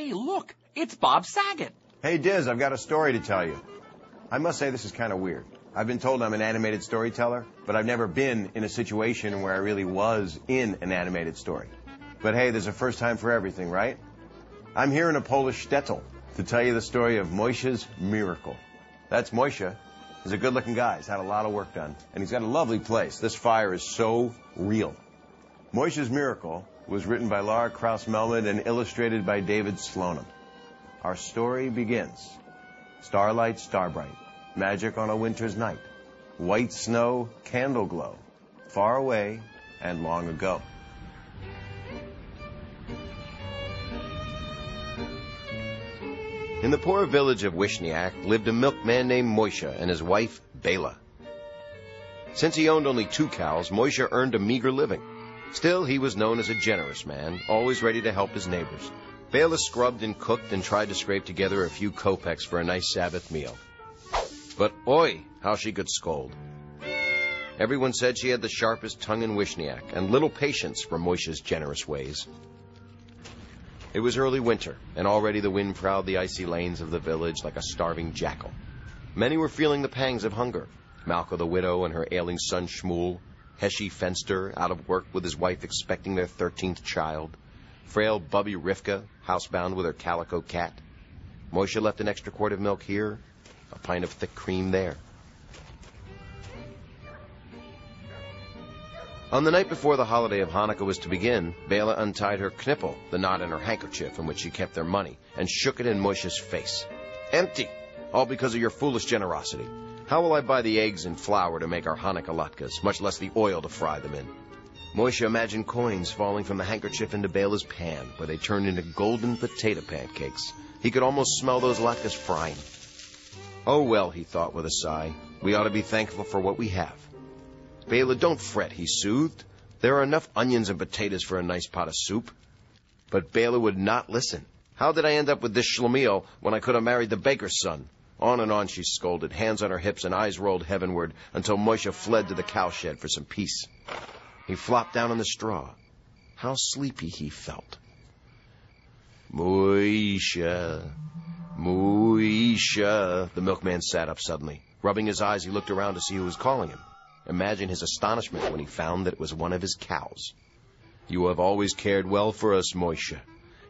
Hey, look, it's Bob Saget. Hey, Diz, I've got a story to tell you. I must say this is kind of weird. I've been told I'm an animated storyteller, but I've never been in a situation where I really was in an animated story. But hey, there's a first time for everything, right? I'm here in a Polish shtetl to tell you the story of Moisha's miracle. That's Moisha. He's a good-looking guy. He's had a lot of work done, and he's got a lovely place. This fire is so real. Moisha's Miracle was written by Laura Krauss-Melman and illustrated by David Slonim. Our story begins. Starlight, starbright, magic on a winter's night, white snow, candle glow, far away and long ago. In the poor village of Wishniak lived a milkman named Moisha and his wife, Bela. Since he owned only 2 cows, Moisha earned a meager living. Still, he was known as a generous man, always ready to help his neighbors. Bela scrubbed and cooked and tried to scrape together a few kopecks for a nice Sabbath meal. But oi, how she could scold. Everyone said she had the sharpest tongue in Wishniak and little patience for Moisha's generous ways. It was early winter, and already the wind prowled the icy lanes of the village like a starving jackal. Many were feeling the pangs of hunger. Malka the widow and her ailing son Shmuel, Heshi Fenster, out of work with his wife expecting their 13th child, frail Bubby Rivka, housebound with her calico cat. Moisha left an extra quart of milk here, a pint of thick cream there. On the night before the holiday of Hanukkah was to begin, Bela untied her knippel, the knot in her handkerchief in which she kept their money, and shook it in Moisha's face. Empty! All because of your foolish generosity. How will I buy the eggs and flour to make our Hanukkah latkes, much less the oil to fry them in? Moisha imagined coins falling from the handkerchief into Bela's pan, where they turned into golden potato pancakes. He could almost smell those latkes frying. Oh, well, he thought with a sigh, we ought to be thankful for what we have. Bela, don't fret, he soothed. There are enough onions and potatoes for a nice pot of soup. But Bela would not listen. How did I end up with this schlemiel when I could have married the baker's son? On and on she scolded, hands on her hips and eyes rolled heavenward, until Moisha fled to the cowshed for some peace. He flopped down on the straw. How sleepy he felt. Moisha, Moisha. The milkman sat up suddenly. Rubbing his eyes, he looked around to see who was calling him. Imagine his astonishment when he found that it was one of his cows. You have always cared well for us, Moisha.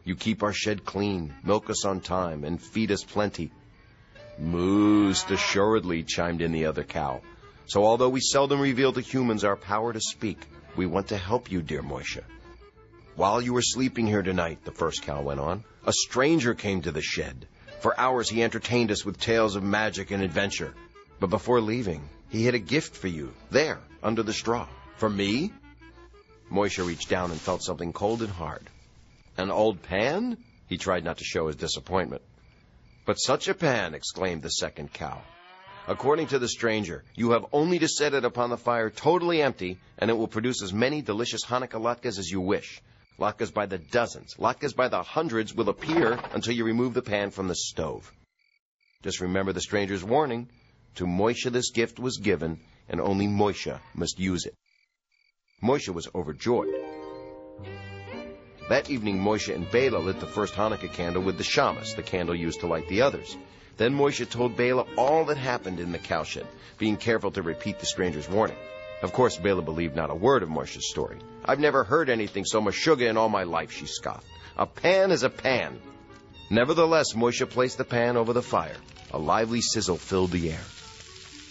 You keep our shed clean, milk us on time, and feed us plenty. Most assuredly, chimed in the other cow. So although we seldom reveal to humans our power to speak, we want to help you, dear Moisha. While you were sleeping here tonight, the first cow went on, a stranger came to the shed. For hours he entertained us with tales of magic and adventure. But before leaving, he had a gift for you, there, under the straw. For me? Moisha reached down and felt something cold and hard. An old pan? He tried not to show his disappointment. But such a pan, exclaimed the second cow. According to the stranger, you have only to set it upon the fire totally empty, and it will produce as many delicious Hanukkah latkes as you wish. Latkes by the dozens, latkes by the hundreds will appear until you remove the pan from the stove. Just remember the stranger's warning. To Moisha this gift was given, and only Moisha must use it. Moisha was overjoyed. That evening, Moisha and Bela lit the first Hanukkah candle with the shamas, the candle used to light the others. Then Moisha told Bela all that happened in the cowshed, being careful to repeat the stranger's warning. Of course, Bela believed not a word of Moisha's story. I've never heard anything so mashuga in all my life, she scoffed. A pan is a pan. Nevertheless, Moisha placed the pan over the fire. A lively sizzle filled the air.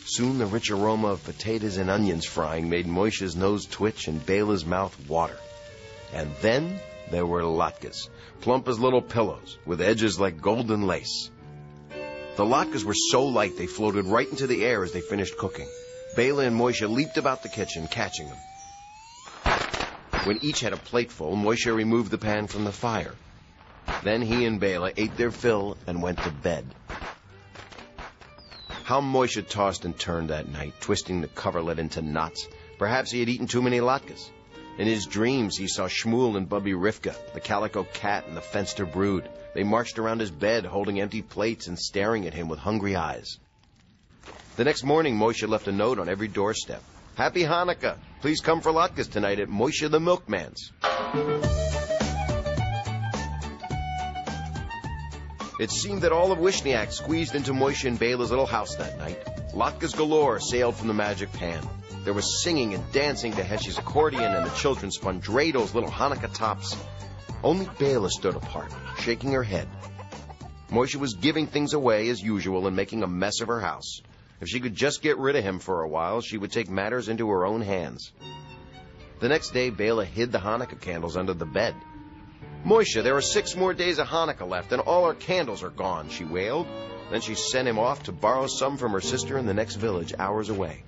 Soon the rich aroma of potatoes and onions frying made Moisha's nose twitch and Bela's mouth water. And then there were latkes, plump as little pillows, with edges like golden lace. The latkes were so light they floated right into the air as they finished cooking. Bela and Moisha leaped about the kitchen, catching them. When each had a plateful, Moisha removed the pan from the fire. Then he and Bela ate their fill and went to bed. How Moisha tossed and turned that night, twisting the coverlet into knots. Perhaps he had eaten too many latkes. In his dreams, he saw Shmuel and Bubby Rivka, the calico cat and the Fenster brood. They marched around his bed, holding empty plates and staring at him with hungry eyes. The next morning, Moisha left a note on every doorstep. Happy Hanukkah! Please come for latkes tonight at Moisha the Milkman's. It seemed that all of Wishniak squeezed into Moishe and Bela's little house that night. Latkes galore sailed from the magic pan. There was singing and dancing to Heshy's accordion, and the children spun dreidels, little Hanukkah tops. Only Bela stood apart, shaking her head. Moishe was giving things away as usual and making a mess of her house. If she could just get rid of him for a while, she would take matters into her own hands. The next day, Bela hid the Hanukkah candles under the bed. "Moishe, there are 6 more days of Hanukkah left, and all our candles are gone," she wailed. Then she sent him off to borrow some from her sister in the next village, hours away.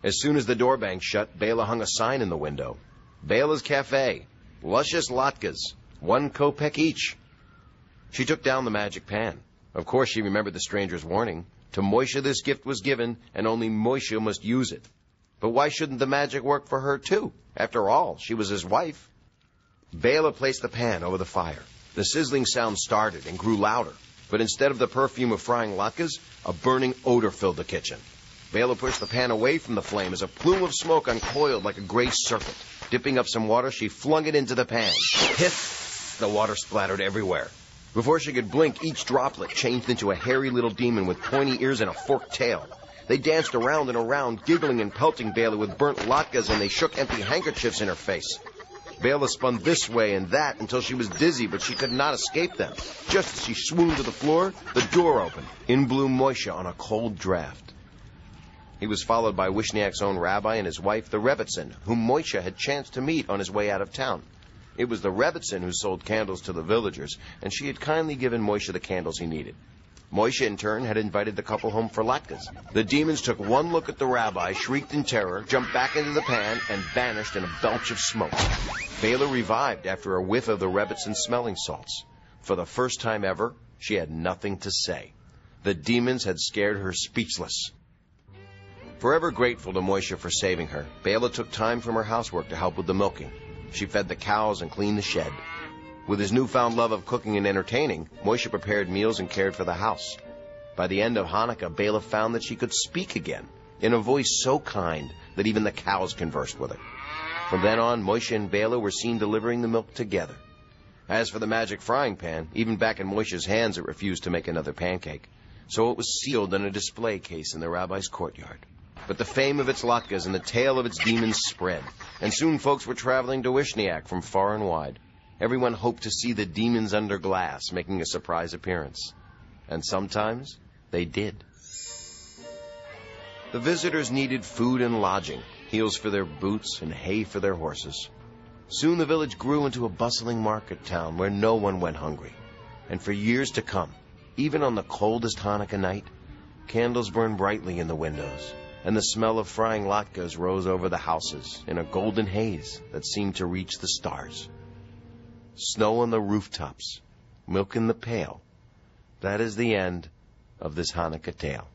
As soon as the door banged shut, Bela hung a sign in the window. "Bela's Cafe. Luscious latkes. 1 kopek each." She took down the magic pan. Of course, she remembered the stranger's warning. To Moishe this gift was given, and only Moishe must use it. But why shouldn't the magic work for her, too? After all, she was his wife. Bela placed the pan over the fire. The sizzling sound started and grew louder. But instead of the perfume of frying latkes, a burning odor filled the kitchen. Bela pushed the pan away from the flame as a plume of smoke uncoiled like a gray serpent. Dipping up some water, she flung it into the pan. Hiss! The water splattered everywhere. Before she could blink, each droplet changed into a hairy little demon with pointy ears and a forked tail. They danced around and around, giggling and pelting Bela with burnt latkes, and they shook empty handkerchiefs in her face. Bela spun this way and that until she was dizzy, but she could not escape them. Just as she swooned to the floor, the door opened. In blew Moishe on a cold draft. He was followed by Wishniak's own rabbi and his wife, the Rebbitzin, whom Moishe had chanced to meet on his way out of town. It was the Rebbitzin who sold candles to the villagers, and she had kindly given Moishe the candles he needed. Moishe, in turn, had invited the couple home for latkes. The demons took one look at the rabbi, shrieked in terror, jumped back into the pan, and vanished in a belch of smoke. Bela revived after a whiff of the Rebbitzin's smelling salts. For the first time ever, she had nothing to say. The demons had scared her speechless. Forever grateful to Moishe for saving her, Bela took time from her housework to help with the milking. She fed the cows and cleaned the shed. With his newfound love of cooking and entertaining, Moishe prepared meals and cared for the house. By the end of Hanukkah, Bela found that she could speak again, in a voice so kind that even the cows conversed with her. From then on, Moishe and Bela were seen delivering the milk together. As for the magic frying pan, even back in Moishe's hands it refused to make another pancake, so it was sealed in a display case in the rabbi's courtyard. But the fame of its latkes and the tale of its demons spread, and soon folks were traveling to Wishniak from far and wide. Everyone hoped to see the demons under glass making a surprise appearance. And sometimes they did. The visitors needed food and lodging, heels for their boots and hay for their horses. Soon the village grew into a bustling market town where no one went hungry. And for years to come, even on the coldest Hanukkah night, candles burned brightly in the windows, and the smell of frying latkes rose over the houses in a golden haze that seemed to reach the stars. Snow on the rooftops, milk in the pail. That is the end of this Hanukkah tale.